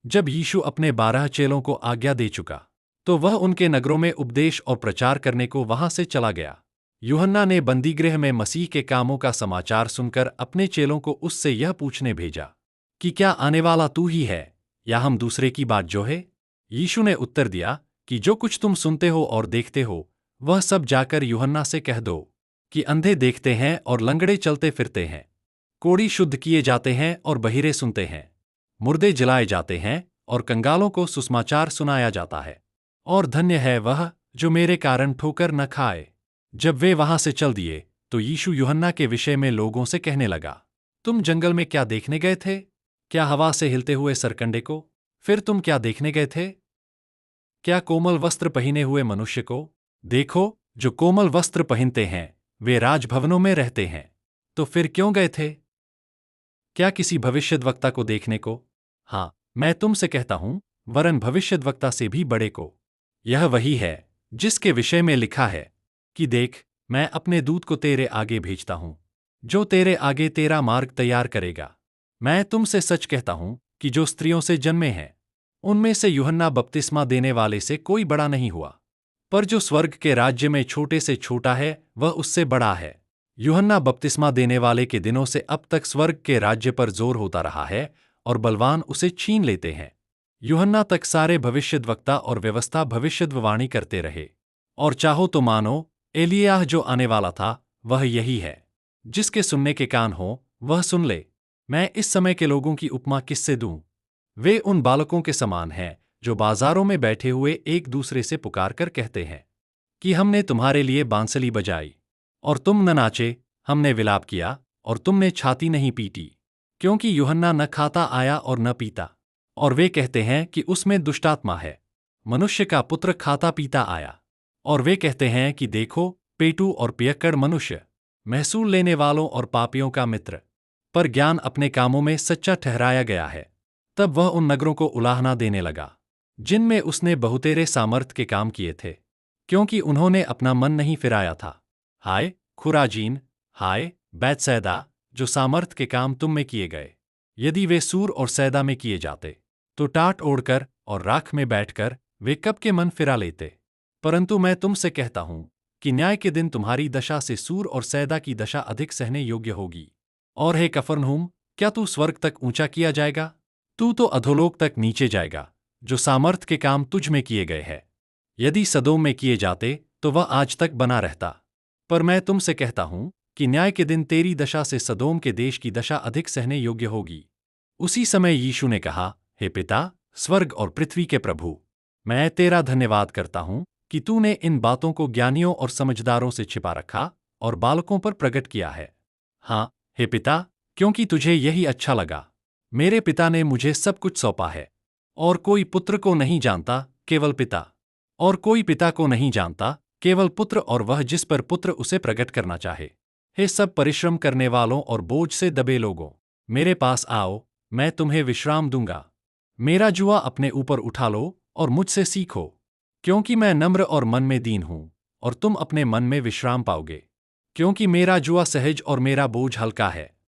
जब यीशु अपने 12 चेलों को आज्ञा दे चुका, तो वह उनके नगरों में उपदेश और प्रचार करने को वहां से चला गया। यूहन्ना ने बंदीगृह में मसीह के कामों का समाचार सुनकर अपने चेलों को उससे यह पूछने भेजा कि क्या आने वाला तू ही है या हम दूसरे की बात जो है? यीशु ने उत्तर दिया कि जो कुछ तुम सुनते हो और देखते हो, वह सब जाकर यूहन्ना से कह दो कि अंधे देखते हैं और लंगड़े चलते फिरते हैं, कोढ़ी शुद्ध किए जाते हैं और बहिरे सुनते हैं, मुर्दे जलाए जाते हैं और कंगालों को सुसमाचार सुनाया जाता है। और धन्य है वह जो मेरे कारण ठोकर न खाए। जब वे वहां से चल दिए, तो यीशु यूहन्ना के विषय में लोगों से कहने लगा, तुम जंगल में क्या देखने गए थे? क्या हवा से हिलते हुए सरकंडे को? फिर तुम क्या देखने गए थे? क्या कोमल वस्त्र पहने हुए मनुष्य को? देखो, जो कोमल वस्त्र पहनते हैं वे राजभवनों में रहते हैं। तो फिर क्यों गए थे? क्या किसी भविष्यद्वक्ता को देखने को? हाँ, मैं तुमसे कहता हूं, वरन भविष्यद्वक्ता से भी बड़े को। यह वही है जिसके विषय में लिखा है कि देख, मैं अपने दूत को तेरे आगे भेजता हूं, जो तेरे आगे तेरा मार्ग तैयार करेगा। मैं तुमसे सच कहता हूं कि जो स्त्रियों से जन्मे हैं, उनमें से यूहन्ना बपतिस्मा देने वाले से कोई बड़ा नहीं हुआ, पर जो स्वर्ग के राज्य में छोटे से छोटा है, वह उससे बड़ा है। यूहन्ना बपतिस्मा देने वाले के दिनों से अब तक स्वर्ग के राज्य पर जोर होता रहा है और बलवान उसे छीन लेते हैं। यूहन्ना तक सारे भविष्यद्वक्ता और व्यवस्था भविष्यद्वाणी करते रहे। और चाहो तो मानो एलिय्याह जो आने वाला था, वह यही है। जिसके सुनने के कान हो, वह सुन ले। मैं इस समय के लोगों की उपमा किससे दूं? वे उन बालकों के समान हैं जो बाजारों में बैठे हुए एक दूसरे से पुकार कर कहते हैं कि हमने तुम्हारे लिए बांसुरी बजाई और तुम न नाचे, हमने विलाप किया और तुमने छाती नहीं पीटी। क्योंकि यूहन्ना न खाता आया और न पीता, और वे कहते हैं कि उसमें दुष्टात्मा है। मनुष्य का पुत्र खाता पीता आया, और वे कहते हैं कि देखो, पेटू और पियक्कड़ मनुष्य, महसूल लेने वालों और पापियों का मित्र। पर ज्ञान अपने कामों में सच्चा ठहराया गया है। तब वह उन नगरों को उलाहना देने लगा जिनमें उसने बहुतेरे सामर्थ के काम किए थे, क्योंकि उन्होंने अपना मन नहीं फिराया था। हाय खुराजीन, हाय बैतसैदा, जो सामर्थ के काम तुम में किए गए, यदि वे सूर और सैदा में किए जाते, तो टाट ओढ़कर और राख में बैठकर वे कब के मन फिरा लेते। परंतु मैं तुमसे कहता हूं कि न्याय के दिन तुम्हारी दशा से सूर और सैदा की दशा अधिक सहने योग्य होगी। और हे कफरनहूम, क्या तू स्वर्ग तक ऊंचा किया जाएगा? तू तो अधोलोक तक नीचे जाएगा। जो सामर्थ के काम तुझ में किए गए हैं, यदि सदोम में किए जाते, तो वह आज तक बना रहता। पर मैं तुमसे कहता हूं कि न्याय के दिन तेरी दशा से सदोम के देश की दशा अधिक सहने योग्य होगी। उसी समय यीशु ने कहा, हे पिता, स्वर्ग और पृथ्वी के प्रभु, मैं तेरा धन्यवाद करता हूं कि तूने इन बातों को ज्ञानियों और समझदारों से छिपा रखा और बालकों पर प्रकट किया है। हाँ, हे पिता, क्योंकि तुझे यही अच्छा लगा। मेरे पिता ने मुझे सब कुछ सौंपा है, और कोई पुत्र को नहीं जानता, केवल पिता, और कोई पिता को नहीं जानता, केवल पुत्र और वह जिस पर पुत्र उसे प्रकट करना चाहे। हे सब परिश्रम करने वालों और बोझ से दबे लोगों, मेरे पास आओ, मैं तुम्हें विश्राम दूंगा। मेरा जुआ अपने ऊपर उठा लो और मुझसे सीखो, क्योंकि मैं नम्र और मन में दीन हूं, और तुम अपने मन में विश्राम पाओगे। क्योंकि मेरा जुआ सहज और मेरा बोझ हल्का है।